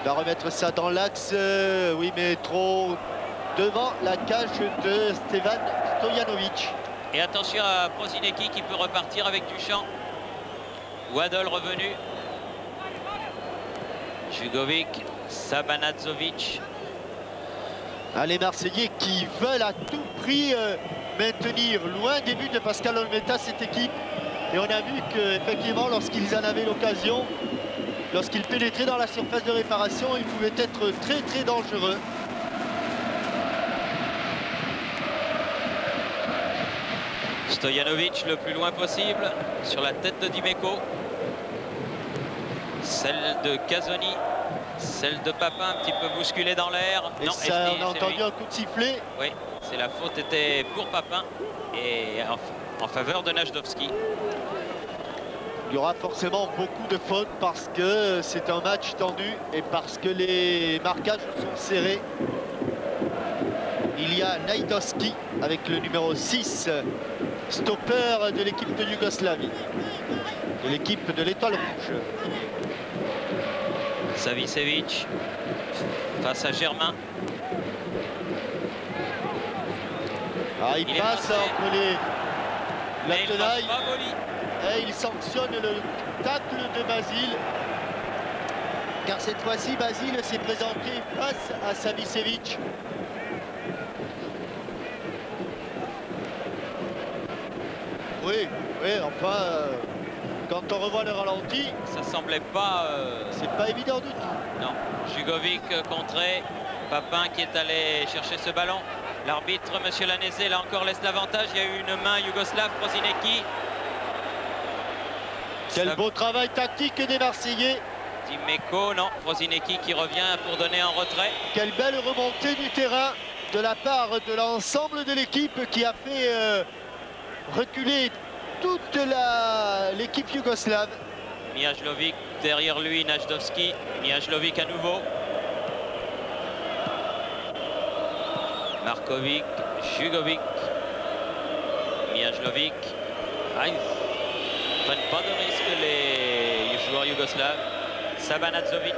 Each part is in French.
Il va remettre ça dans l'axe, oui, mais trop devant la cage de Stevan Stojanovic. Et attention à Prosinecki qui peut repartir avec Duchamp. Waddle revenu. Jugovic, Sabanadzovic. Ah, les Marseillais qui veulent à tout prix maintenir loin des buts de Pascal Olmeta cette équipe. Et on a vu qu'effectivement, lorsqu'ils en avaient l'occasion, lorsqu'ils pénétraient dans la surface de réparation, ils pouvaient être très très dangereux. Stojanovic le plus loin possible sur la tête de Dimeco. Celle de Casoni, celle de Papin un petit peu bousculée dans l'air. Et non, ça, on a entendu un coup de sifflet. Oui, c'est la faute était pour Papin et en faveur de Najdovski. Il y aura forcément beaucoup de fautes parce que c'est un match tendu et parce que les marquages sont serrés. Il y a Najdovski avec le numéro 6, stopper de l'équipe de Yougoslavie, de l'équipe de l'Étoile Rouge. Savicevic face à Germain. Ah, il passe entre les... La tenaille. Et il sanctionne le tacle de Basile. Car cette fois-ci, Basile s'est présenté face à Savicevic. Oui, enfin, quand on revoit le ralenti, ça semblait pas... c'est pas évident du tout. Non, Jugovic contré, Papin qui est allé chercher ce ballon. L'arbitre, monsieur Lanese, là encore laisse l'avantage. Il y a eu une main yougoslave, Prosinecki. Quel beau travail tactique des Marseillais. Dimeco, non, Prosinecki qui revient pour donner un retrait. Quelle belle remontée du terrain de la part de l'ensemble de l'équipe qui a fait reculer toute l'équipe yougoslave. Mijlovic derrière lui, Najdovski. Mijlovic à nouveau. Markovic, Jugovic, Mijlovic. Ah, ils ne prennent pas de risque les joueurs yougoslaves. Sabanadzovic.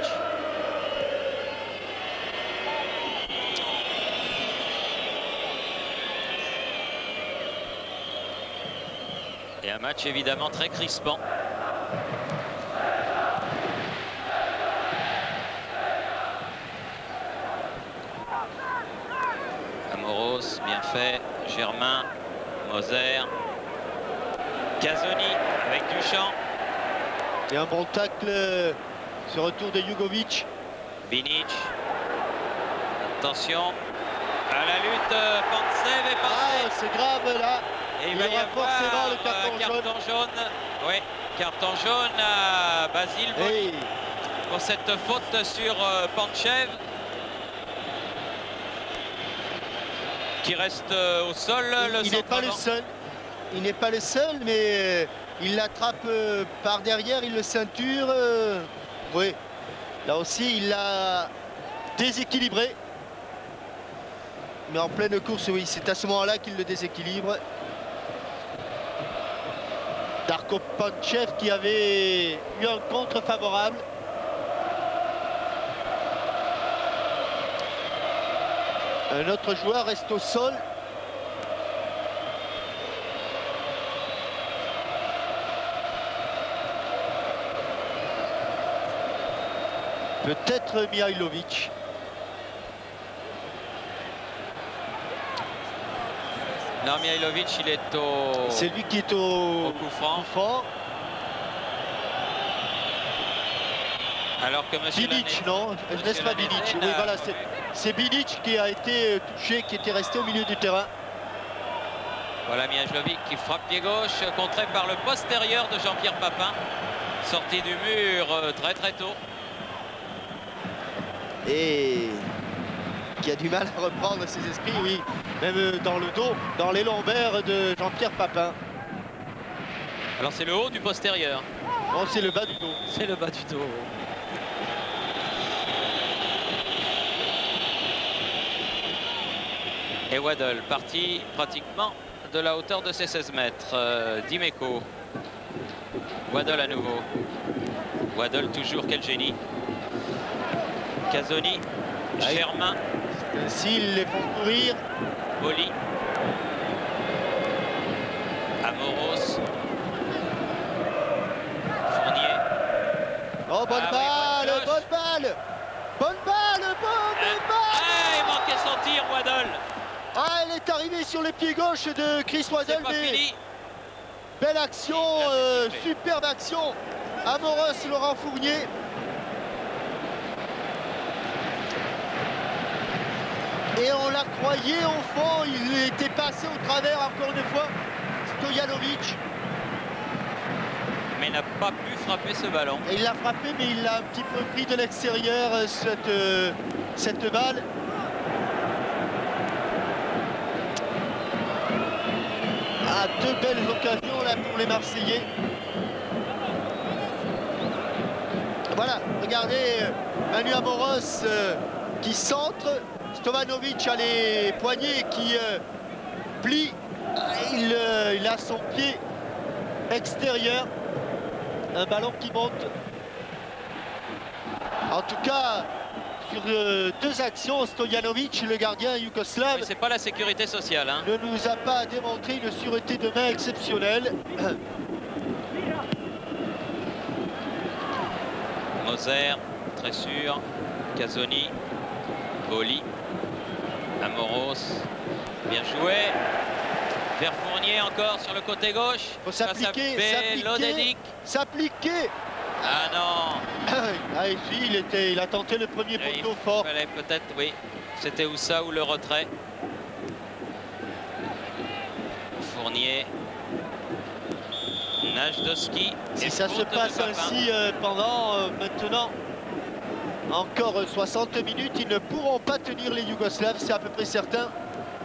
Et un match évidemment très crispant. Amoros, bien fait. Germain, Moser. Casoni avec Duchamp. Et un bon tacle sur retour de Jugovic. Binic. Attention à la lutte. Pantsev est passé. Ah, c'est grave là. Et il y aura forcément le carton jaune. Oui, carton jaune à Basile hey. Pour cette faute sur Pantsev. Qui reste au sol. Il n'est pas le seul. Il n'est pas le seul, mais il l'attrape par derrière, il le ceinture. Oui, là aussi, il l'a déséquilibré. Mais en pleine course, oui, c'est à ce moment-là qu'il le déséquilibre. Darko Pantsev qui avait eu un contre favorable. Un autre joueur reste au sol. Peut-être Mihailovic. Non, Mihailovic, il est au... C'est lui qui est au coup franc. Alors que monsieur Binic, non, n'est-ce pas Binic? Oui, voilà, c'est Binic qui a été touché, qui était resté au milieu du terrain. Voilà Mijlovic qui frappe pied gauche, contré par le postérieur de Jean-Pierre Papin. Sorti du mur très très tôt. Et qui a du mal à reprendre ses esprits, oui, même dans le dos, dans les lombaires de Jean-Pierre Papin. Alors c'est le haut du postérieur. Non, c'est le bas du dos. C'est le bas du dos. Et Waddle parti pratiquement de la hauteur de ses 16 mètres. Dimeco. Waddle à nouveau. Waddle toujours, quel génie. Casoni, Germain. Ainsi, ils les font courir. Boli. Amoros. Fournier. Oh, bonne balle, bonne balle. Bonne balle, bonne balle. Il manquait son tir, Waddle. Ah, elle est arrivée sur le pied gauche de Chris Waddle. C'est pas fini. Belle action, superbe action. Amoros, Laurent Fournier. Et on la croyait au fond, il était passé au travers encore une fois. Stojanovic. Mais n'a pas pu frapper ce ballon. Et il l'a frappé, mais il l'a un petit peu pris de l'extérieur, cette balle. Ah, deux belles occasions là pour les Marseillais. Voilà, regardez Manu Amoros qui centre. Stojanovic a les poignets qui plient. Il a son pied extérieur. Un ballon qui monte. En tout cas, sur deux actions, Stojanovic, le gardien yougoslave, c'est pas la sécurité sociale. Hein. ne nous a pas démontré une sûreté de main exceptionnelle. Moser, très sûr. Casoni. Boli. Amoros. Bien joué. Vers Fournier encore sur le côté gauche. Faut s'appliquer, s'appliquer. Ah non. Ah, ici, il a tenté le premier poteau fort. Il fallait peut-être, oui. C'était ou ça ou le retrait. Fournier. Najdowski. Si ça se passe ainsi pendant maintenant encore 60 minutes, ils ne pourront pas tenir les Yougoslaves, c'est à peu près certain.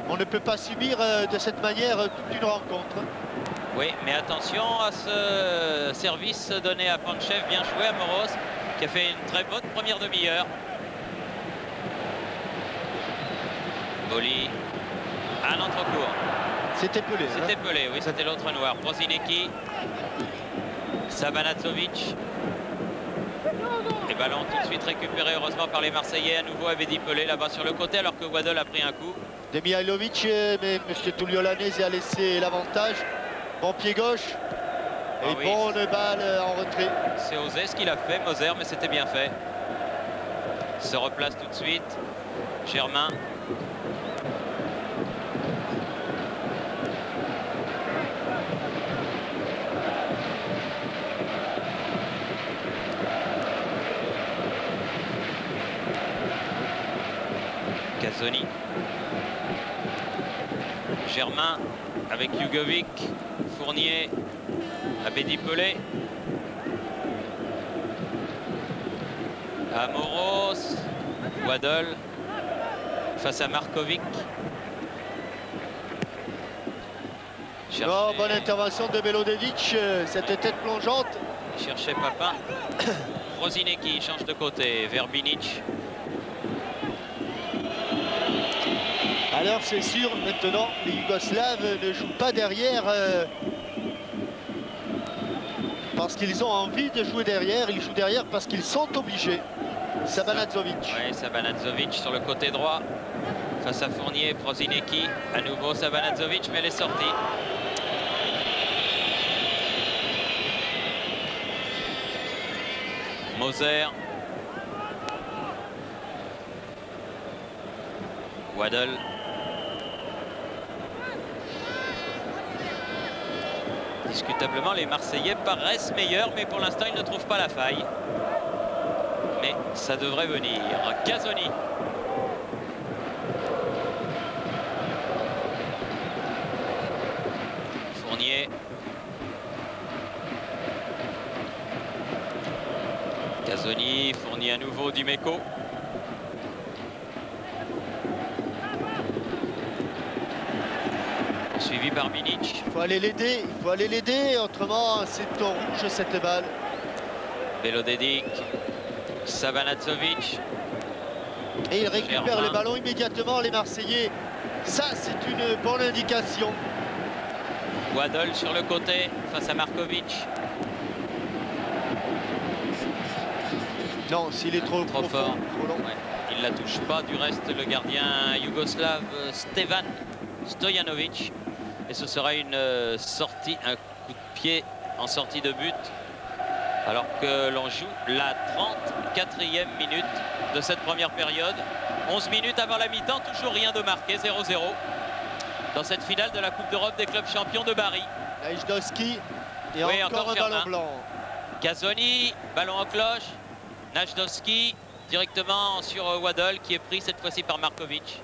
On ne peut pas subir de cette manière toute une rencontre. Oui, mais attention à ce service donné à Panchev, bien joué à Moros, qui a fait une très bonne première demi-heure. Boli, un entrecourt. C'était Pelé. C'était Pelé, oui, c'était l'autre noir. Prosinecki, Sabanadzovic. Et ballon tout de suite récupéré heureusement par les Marseillais. À nouveau Abedi Pelé là-bas sur le côté alors que Waddle a pris un coup. De Mihailovic, mais M. Tullio Lanese a laissé l'avantage. Bon pied gauche. Et oui, bonne balle en retrait. C'est osé ce qu'il a fait, Moser, mais c'était bien fait. Se replace tout de suite. Germain. Casoni. Germain avec Jugovic. Fournier. Abedi Pelé. Amoros. Waddle. Face à Markovic. Oh, bonne intervention de Belodedic. Cette tête plongeante. Cherchait Papin. Prosinecki change de côté. Verbinic. Alors c'est sûr, maintenant, les Yougoslaves ne jouent pas derrière parce qu'ils ont envie de jouer derrière. Ils jouent derrière parce qu'ils sont obligés. Sabanadzovic. Oui, Sabanadzovic sur le côté droit. Face à Fournier, Prosinecki. À nouveau Sabanadzovic, mais elle est sortie. Moser. Waddle. Discutablement, les Marseillais paraissent meilleurs, mais pour l'instant, ils ne trouvent pas la faille. Mais ça devrait venir. Casoni. Fournier. Casoni, Fournier à nouveau, Dimeco. Suivi par Binic. Il faut aller l'aider, autrement c'est au rouge cette balle. Belodedic, Sabanadzovic. Et il récupère le ballon immédiatement, les Marseillais. Ça, c'est une bonne indication. Waddle sur le côté, face à Markovic. Non, s'il est trop fort. trop long. Ouais. Il ne la touche pas. Du reste, le gardien yougoslave Stevan Stojanovic. Et ce sera une sortie, un coup de pied en sortie de but. Alors que l'on joue la 34e minute de cette première période. 11 minutes avant la mi-temps, toujours rien de marqué, 0-0. Dans cette finale de la Coupe d'Europe des clubs champions de Bari. Najdowski et oui, encore un ballon blanc. Casoni, ballon en cloche. Najdowski directement sur Waddle qui est pris cette fois-ci par Markovic.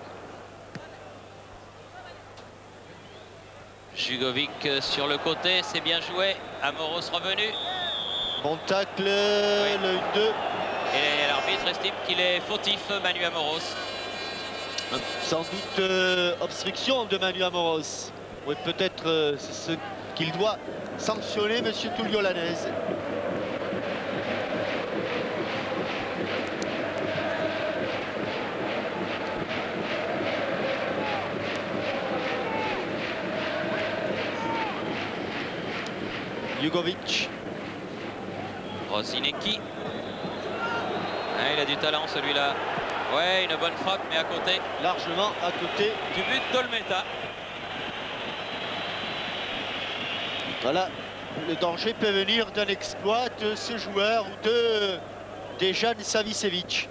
Jugovic sur le côté, c'est bien joué. Amoros revenu. Bon tacle, oui. Le 1-2. Et l'arbitre estime qu'il est fautif, Manu Amoros. Sans doute obstruction de Manu Amoros. Oui, peut-être c'est ce qu'il doit sanctionner, monsieur Tullio Lanese. Jugovic. Rosinecki. Ah, il a du talent celui-là. Ouais, une bonne frappe, mais à côté. Largement à côté. Du but d'Olmeta. Voilà, le danger peut venir d'un exploit de ce joueur ou de Dejan Savicevic.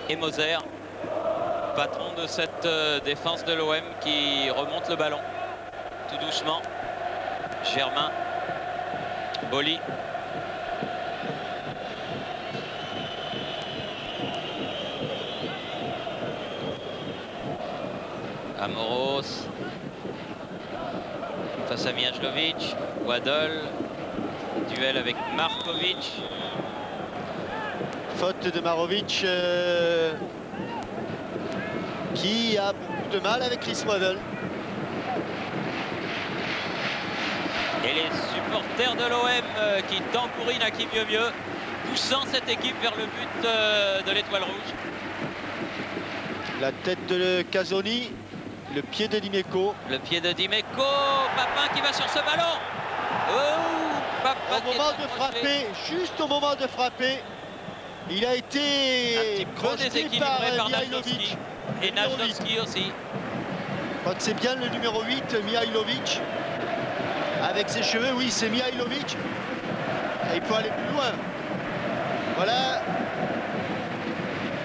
Et Moser, patron de cette défense de l'OM qui remonte le ballon. Tout doucement. Germain. Boli. Amoros. Face à Mijlovic. Waddle. Duel avec Markovic. Faute de Marovic qui a beaucoup de mal avec Chris Waddle. Et les supporters de l'OM qui tambourinent à qui mieux mieux, poussant cette équipe vers le but de l'Étoile Rouge. La tête de Casoni, le pied de Dimeco. Le pied de Dimeco, Papin qui va sur ce ballon. Oh, Papin au moment de frapper, juste au moment de frapper, il a été projeté par Mihailovic. Et Najdowski aussi. Je crois que c'est bien le numéro 8, Mihailovic. Avec ses cheveux, oui, c'est Mihailovic. Et il faut aller plus loin. Voilà.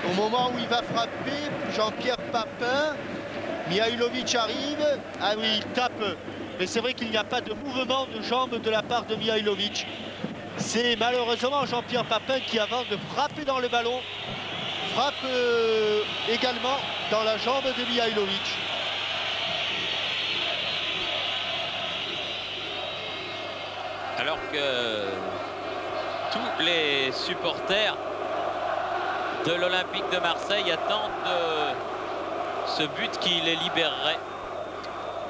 Au moment où il va frapper, Jean-Pierre Papin, Mihailovic arrive. Ah oui, il tape. Mais c'est vrai qu'il n'y a pas de mouvement de jambe de la part de Mihailovic. C'est malheureusement Jean-Pierre Papin qui, avant de frapper dans le ballon, frappe également dans la jambe de Mihailovic. Alors que tous les supporters de l'Olympique de Marseille attendent ce but qui les libérerait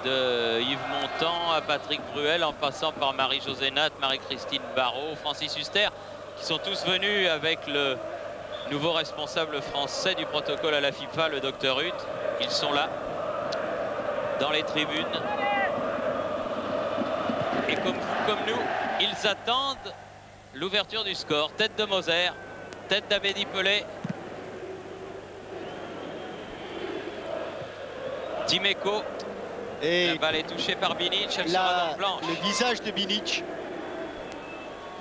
de Yves Montand à Patrick Bruel, en passant par Marie-Josée Nat, Marie-Christine Barrault, Francis Huster, qui sont tous venus avec le nouveau responsable français du protocole à la FIFA, le docteur Huth. Ils sont là, dans les tribunes. Et comme vous, comme nous, ils attendent l'ouverture du score. Tête de Moser, tête d'Abedi Pelé. Dimeco. Et la balle est touchée par Binic, elle sera dans le blanche. Le visage de Binic.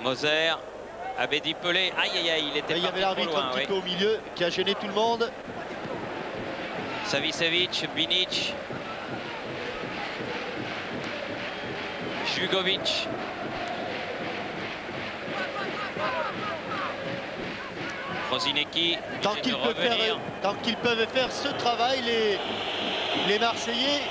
Moser, Abedi Pelé. Aïe aïe aïe, il était il y avait l'arbitre un petit peu au milieu qui a gêné tout le monde. Savicevic, Binic. Jugovic. Rosinecki. Tant qu'ils peuvent faire ce travail, les Marseillais,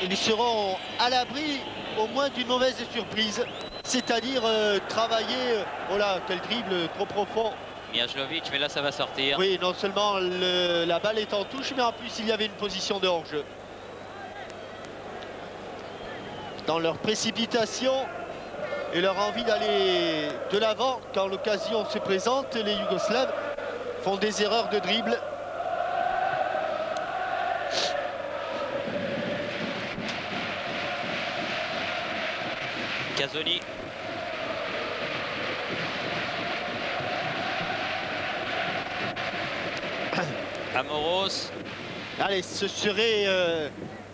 ils seront à l'abri au moins d'une mauvaise surprise. C'est-à-dire travailler, oh là, quel dribble trop profond. Mijlovic, mais là ça va sortir. Oui, non seulement la balle est en touche, mais en plus il y avait une position de hors-jeu. Dans leur précipitation et leur envie d'aller de l'avant quand l'occasion se présente, les Yougoslaves font des erreurs de dribble. Casoni. Amoros. Allez, ce serait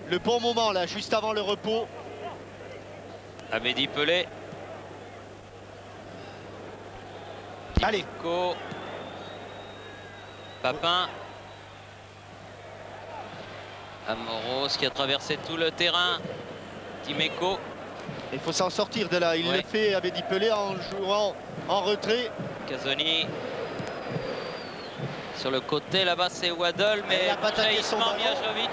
le bon moment là, juste avant le repos. Amédi Pelé. Allez. Dimeco. Papin. Amoros qui a traversé tout le terrain. Dimeco. Il faut s'en sortir de là. Il le fait à Amédi Pelé en jouant en retrait. Casoni. Sur le côté, là-bas, c'est Waddle, mais jaillissement Miajovic.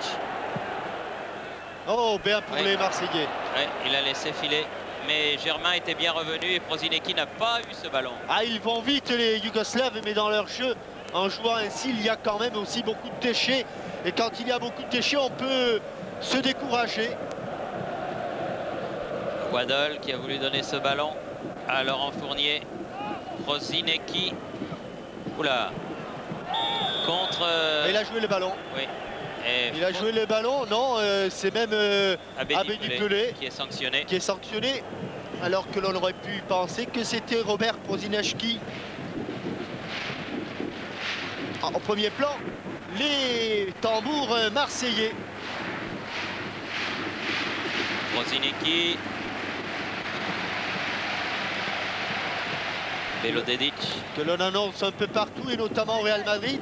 Oh, bien pour les Marseillais. Ouais, il a laissé filer. Mais Germain était bien revenu et Prosinecki n'a pas eu ce ballon. Ah, ils vont vite les Yougoslaves, mais dans leur jeu, en jouant ainsi, il y a quand même aussi beaucoup de déchets. Et quand il y a beaucoup de déchets, on peut se décourager. Waddle qui a voulu donner ce ballon à Laurent Fournier. Prosinecki. Oula. Contre... Il a joué le ballon. Oui. Il a joué le ballon, non, c'est même Amédi Pelé qui est sanctionné. Qui est sanctionné, alors que l'on aurait pu penser que c'était Robert Prosinecki. En premier plan, les tambours marseillais. Prosinecki. Belodedic. Que l'on annonce un peu partout et notamment au Real Madrid.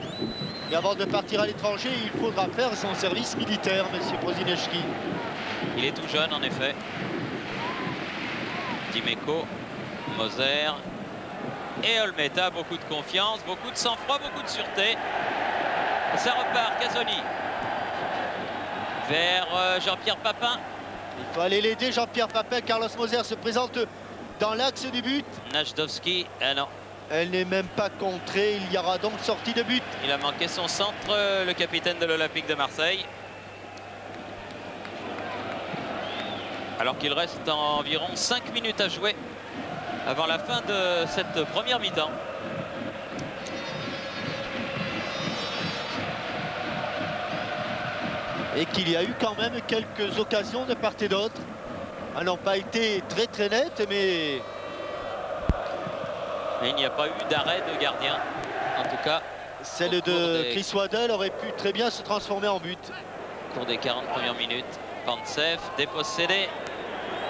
Et avant de partir à l'étranger, il faudra faire son service militaire, monsieur Prosinecki. Il est tout jeune, en effet. Dimeco, Moser et Olmeta, beaucoup de confiance, beaucoup de sang-froid, beaucoup de sûreté. Ça repart, Casoni. Vers Jean-Pierre Papin. Il faut aller l'aider, Jean-Pierre Papin. Carlos Moser se présente dans l'axe du but. Najdowski, non. Elle n'est même pas contrée, il y aura donc sortie de but. Il a manqué son centre, le capitaine de l'Olympique de Marseille. Alors qu'il reste environ 5 minutes à jouer avant la fin de cette première mi-temps. Et qu'il y a eu quand même quelques occasions de part et d'autre. Elles n'ont pas été très nettes, mais... Mais il n'y a pas eu d'arrêt de gardien, en tout cas. Celle de Chris Waddle aurait pu très bien se transformer en but. Au cours des 40 premières minutes, Pantsev dépossédé.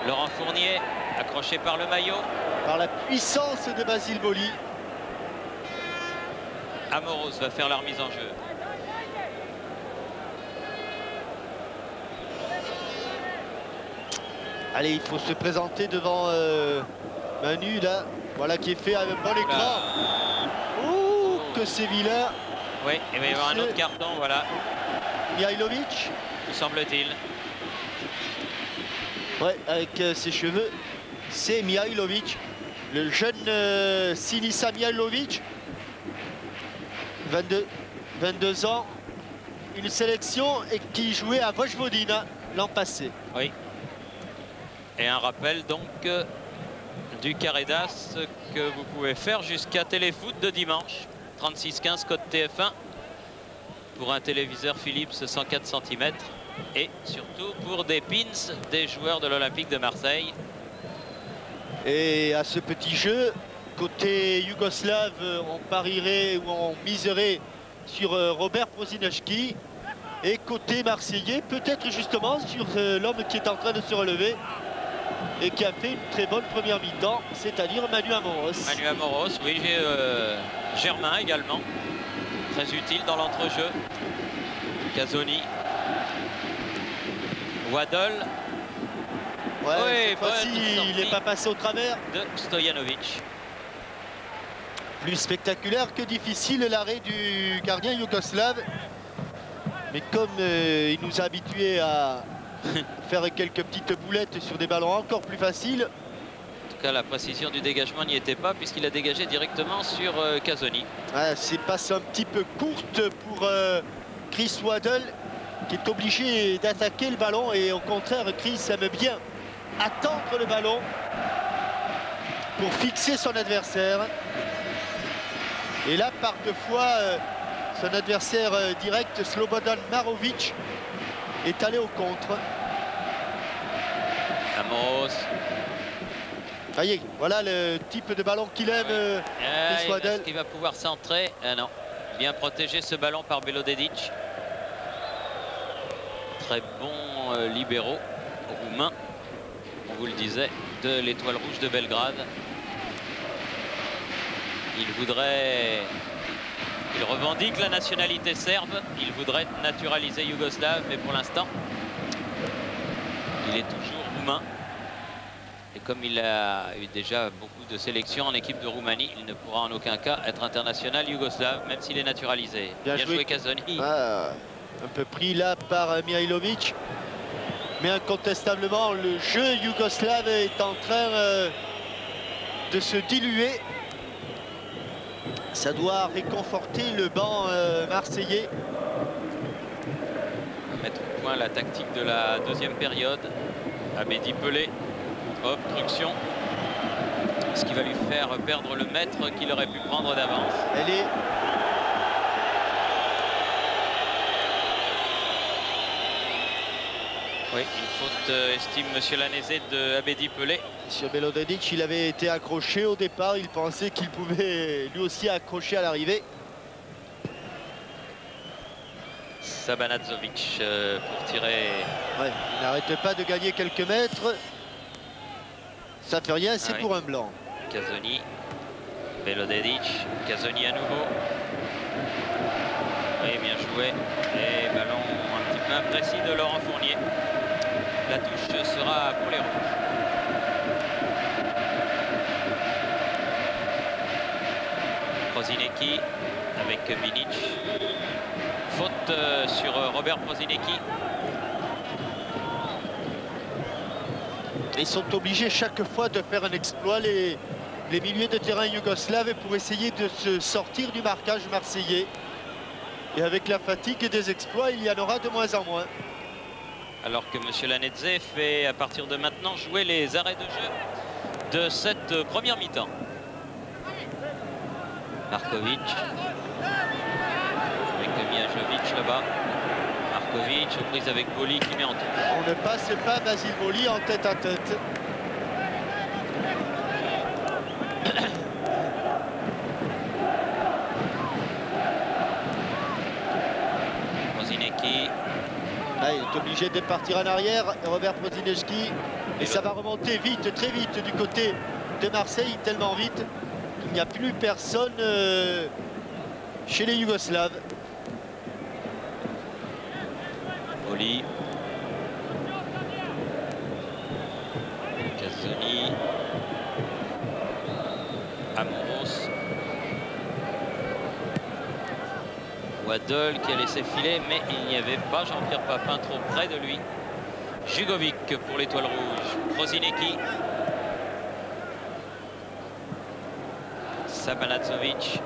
Laurent Fournier accroché par le maillot. Par la puissance de Basile Boli. Amoros va faire la remise en jeu. Allez, il faut se présenter devant Manu là. Voilà qui est fait avec un bon écran. Ouh, que c'est vilain. Oui, il va y avoir un autre carton, voilà. Mihailovic. Tout semble-t-il. Ouais, avec ses cheveux. C'est Mihailovic. Le jeune Sinisa Mihailovic. 22 ans. Une sélection et qui jouait à Vojvodina l'an passé. Oui. Et un rappel donc du Carredas que vous pouvez faire jusqu'à Téléfoot de dimanche. 36-15 code TF1 pour un téléviseur Philips 104 cm et surtout pour des pins des joueurs de l'Olympique de Marseille. Et à ce petit jeu, côté yougoslave, on parierait ou on miserait sur Robert Prosinecki. Et côté marseillais, peut-être justement sur l'homme qui est en train de se relever et qui a fait une très bonne première mi-temps, c'est-à-dire Manu Amoros. Manu Amoros, oui, j'ai Germain également, très utile dans l'entrejeu. Casoni. Waddle. Ouais, oui, cette fois-ci, il n'est pas passé au travers. De Stojanovic. Plus spectaculaire que difficile l'arrêt du gardien yougoslave. Mais comme il nous a habitués à faire quelques petites boulettes sur des ballons encore plus faciles. En tout cas, la précision du dégagement n'y était pas puisqu'il a dégagé directement sur Casoni. Ah, c'est passe un petit peu courte pour Chris Waddle qui est obligé d'attaquer le ballon et au contraire, Chris aime bien attendre le ballon pour fixer son adversaire. Et là, par deux fois, son adversaire direct, Slobodan Marovic, est allé au contre. Amoros. Ça y est, voilà le type de ballon qu'il aime, Chris Waddle. Est-ce qu'il va pouvoir centrer? Non. Bien protégé ce ballon par Belodedic. Très bon libéraux roumain, on vous le disait, de l'Étoile Rouge de Belgrade. Il revendique la nationalité serbe, il voudrait naturaliser yougoslave, mais pour l'instant, il est toujours roumain. Et comme il a eu déjà beaucoup de sélections en équipe de Roumanie, il ne pourra en aucun cas être international yougoslave, même s'il est naturalisé. Bien joué Casoni. Ah, un peu pris là par Mihailovic. Mais incontestablement, le jeu yougoslave est en train de se diluer. Ça doit réconforter le banc marseillais. On va mettre au point la tactique de la deuxième période. Abedi Pelé, obstruction. Ce qui va lui faire perdre le mètre qu'il aurait pu prendre d'avance. Elle est... Oui, une faute, estime Monsieur Lanese, de Abedi Pelé. Sur Belodedic, il avait été accroché au départ. Il pensait qu'il pouvait lui aussi accrocher à l'arrivée. Sabanadzovic pour tirer. Ouais, il n'arrête pas de gagner quelques mètres. Ça fait rien, c'est pour un blanc. Casoni, Belodedic, Casoni à nouveau. Oui, bien joué. Et ballon un petit peu imprécis de Laurent Fournier. La touche sera pour les Rouges. Prosinecki avec Binic. Faute sur Robert Prosinecki. Ils sont obligés chaque fois de faire un exploit, les milieux de terrain yougoslaves, pour essayer de se sortir du marquage marseillais. Et avec la fatigue et des exploits, il y en aura de moins en moins. Alors que M. Lanese fait à partir de maintenant jouer les arrêts de jeu de cette première mi-temps. Markovic avec Mihajovic là-bas. Markovic aux prises avec Boli qui met en touche. On ne passe pas Basile Boli en tête à tête. Prosinecki. Là, il est obligé de partir en arrière, Robert Prosinecki. Et ça va remonter vite, très vite du côté de Marseille, tellement vite qu'il n'y a plus personne chez les Yougoslaves. Boli. Casoni. Amoros. Waddle qui a laissé filer, mais il n'y avait pas Jean-Pierre Papin trop près de lui. Jugovic pour l'Étoile Rouge. Prosinecki. Sabanadzovic.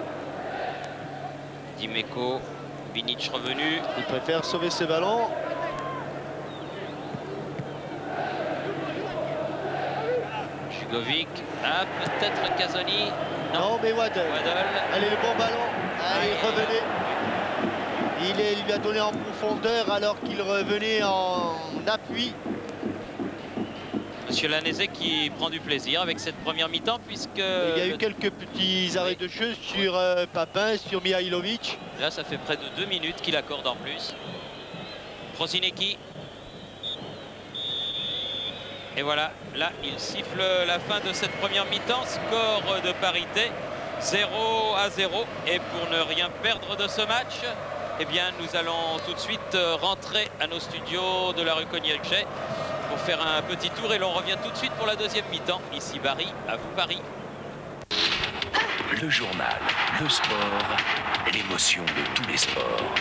Dimeco. Binic revenu. Il préfère sauver ce ballon. Jugovic. Ah, peut-être Casoni. Non, mais Waddle. Allez, le bon ballon. Allez, revenez. Il lui a donné en profondeur alors qu'il revenait en appui. Monsieur Lanese qui prend du plaisir avec cette première mi-temps, puisque... Il y a eu quelques petits arrêts de jeu sur Papin, sur Mihailovic. Là, ça fait près de 2 minutes qu'il accorde en plus. Prosinecki. Et voilà, là, il siffle la fin de cette première mi-temps. Score de parité, 0-0. Et pour ne rien perdre de ce match, eh bien, nous allons tout de suite rentrer à nos studios de la rue Cognac-Jay pour faire un petit tour. Et l'on revient tout de suite pour la deuxième mi-temps. Ici Barry, à vous Paris. Le journal, le sport, l'émotion de tous les sports.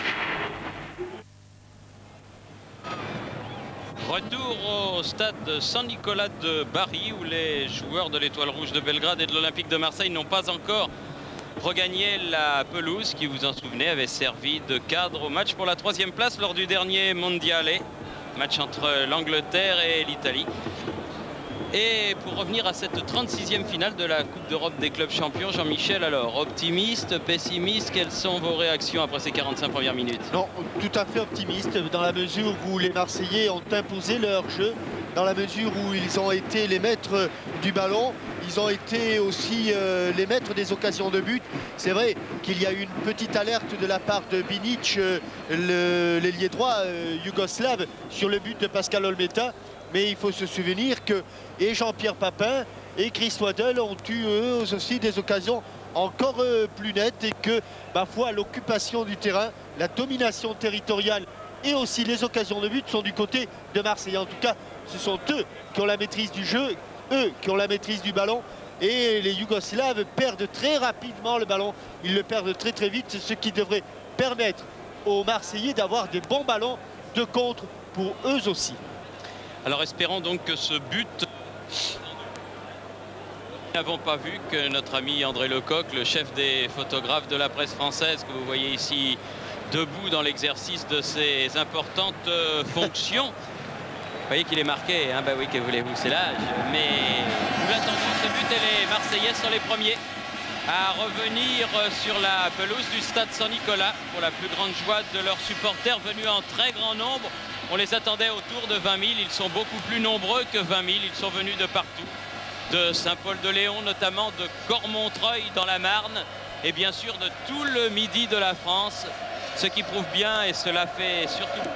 Retour au stade Saint-Nicolas de Bari, où les joueurs de l'Étoile Rouge de Belgrade et de l'Olympique de Marseille n'ont pas encore regagné la pelouse qui, vous en souvenez, avait servi de cadre au match pour la 3e place lors du dernier Mondiale, match entre l'Angleterre et l'Italie. Et pour revenir à cette 36e finale de la Coupe d'Europe des clubs champions, Jean-Michel, alors optimiste, pessimiste, quelles sont vos réactions après ces 45 premières minutes? Non, tout à fait optimiste dans la mesure où les Marseillais ont imposé leur jeu dans la mesure où ils ont été les maîtres du ballon. Ils ont été aussi les maîtres des occasions de but. C'est vrai qu'il y a eu une petite alerte de la part de Binic, l'ailier droit yougoslave, sur le but de Pascal Olmeta. Mais il faut se souvenir que et Jean-Pierre Papin et Chris Waddle ont eu eux aussi des occasions encore plus nettes, et que, ma foi, l'occupation du terrain, la domination territoriale et aussi les occasions de but sont du côté de Marseille. En tout cas, ce sont eux qui ont la maîtrise du jeu, eux qui ont la maîtrise du ballon, et les Yougoslaves perdent très rapidement le ballon. Ils le perdent très très vite, ce qui devrait permettre aux Marseillais d'avoir des bons ballons de contre pour eux aussi. Alors espérons donc que ce but... Nous n'avons pas vu que notre ami André Lecoq, le chef des photographes de la presse française, que vous voyez ici debout dans l'exercice de ses importantes fonctions. Vous voyez qu'il est marqué, hein, bah oui, que voulez-vous, c'est l'âge. Mais nous l'attendons, ce but, et les Marseillais sont les premiers à revenir sur la pelouse du stade Saint-Nicolas pour la plus grande joie de leurs supporters venus en très grand nombre. On les attendait autour de 20 000, ils sont beaucoup plus nombreux que 20 000, ils sont venus de partout. De Saint-Paul-de-Léon notamment, de Cormontreuil dans la Marne, et bien sûr de tout le midi de la France, ce qui prouve bien, et cela fait surtout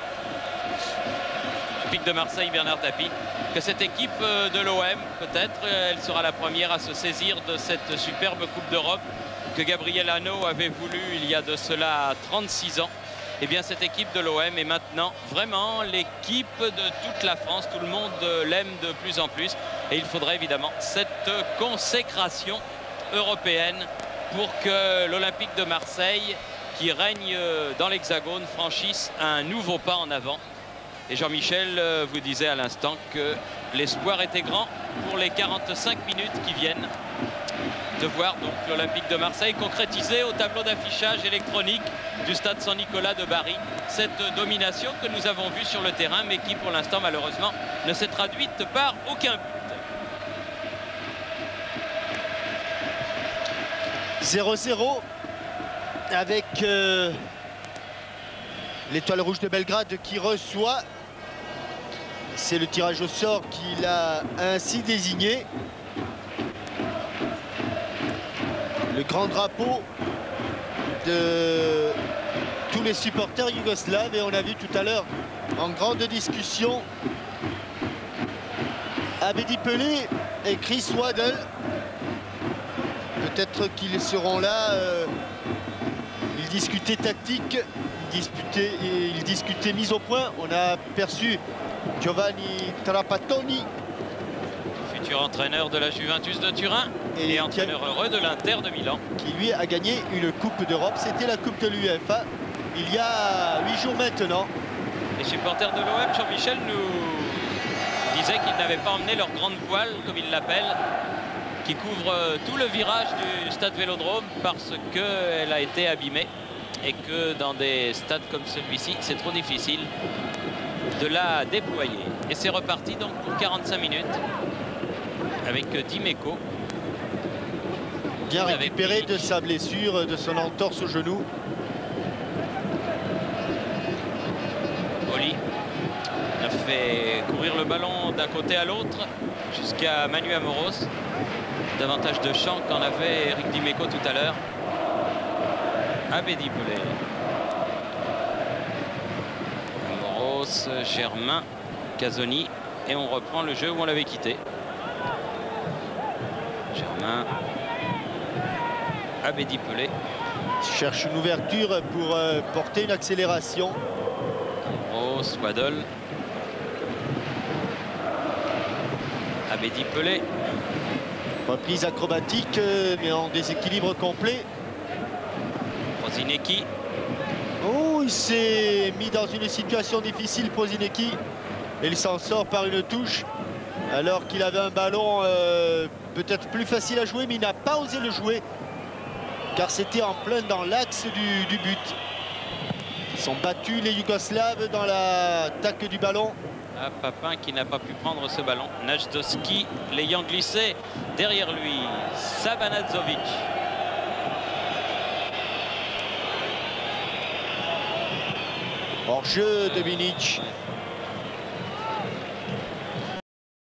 le pic de Marseille, Bernard Tapie, que cette équipe de l'OM, peut-être, elle sera la première à se saisir de cette superbe Coupe d'Europe que Gabriel Hano avait voulu il y a de cela 36 ans. Et bien cette équipe de l'OM est maintenant vraiment l'équipe de toute la France. Tout le monde l'aime de plus en plus. Et il faudrait évidemment cette consécration européenne pour que l'Olympique de Marseille, qui règne dans l'Hexagone, franchisse un nouveau pas en avant. Et Jean-Michel vous disait à l'instant que l'espoir était grand pour les 45 minutes qui viennent, de voir donc l'Olympique de Marseille concrétiser au tableau d'affichage électronique du stade Saint-Nicolas de Bari cette domination que nous avons vue sur le terrain, mais qui pour l'instant malheureusement ne s'est traduite par aucun but. 0-0 avec l'Étoile Rouge de Belgrade qui reçoit. C'est le tirage au sort qu'il a ainsi désigné. Le grand drapeau de tous les supporters yougoslaves, et on a vu tout à l'heure en grande discussion Abedi Pelé et Chris Waddle. Peut-être qu'ils seront là. Ils discutaient tactique, ils discutaient mise au point. On a aperçu Giovanni Trapattoni, futur entraîneur de la Juventus de Turin et entraîneur heureux de l'Inter de Milan, qui lui a gagné une Coupe d'Europe. C'était la Coupe de l'UEFA il y a 8 jours maintenant. Les supporters de l'OM, Jean-Michel, nous disaient qu'ils n'avaient pas emmené leur grande voile, comme ils l'appellent, qui couvre tout le virage du stade Vélodrome parce qu'elle a été abîmée, et que dans des stades comme celui-ci, c'est trop difficile de la déployer. Et c'est reparti donc pour 45 minutes avec Dimeco. Bien récupéré de sa blessure, de son entorse au genou. Oli a fait courir le ballon d'un côté à l'autre jusqu'à Manu Amoros. Davantage de champ qu'en avait Eric Dimeco tout à l'heure. Abedi Pelé. Amoros, Germain, Casoni. Et on reprend le jeu où on l'avait quitté. Germain. Abedi Pelé. Cherche une ouverture pour porter une accélération. Amoros, Waddle. Abedi Pelé. Reprise acrobatique, mais en déséquilibre complet. Prosinecki. Oh, il s'est mis dans une situation difficile, Prosinecki. Et il s'en sort par une touche, alors qu'il avait un ballon peut-être plus facile à jouer, mais il n'a pas osé le jouer, car c'était en plein dans l'axe du but. Ils sont battus, les Yougoslaves, dans l'attaque du ballon. Ah, Papin qui n'a pas pu prendre ce ballon. Najdowski l'ayant glissé derrière lui. Sabanadzovic. Hors-jeu de Binic.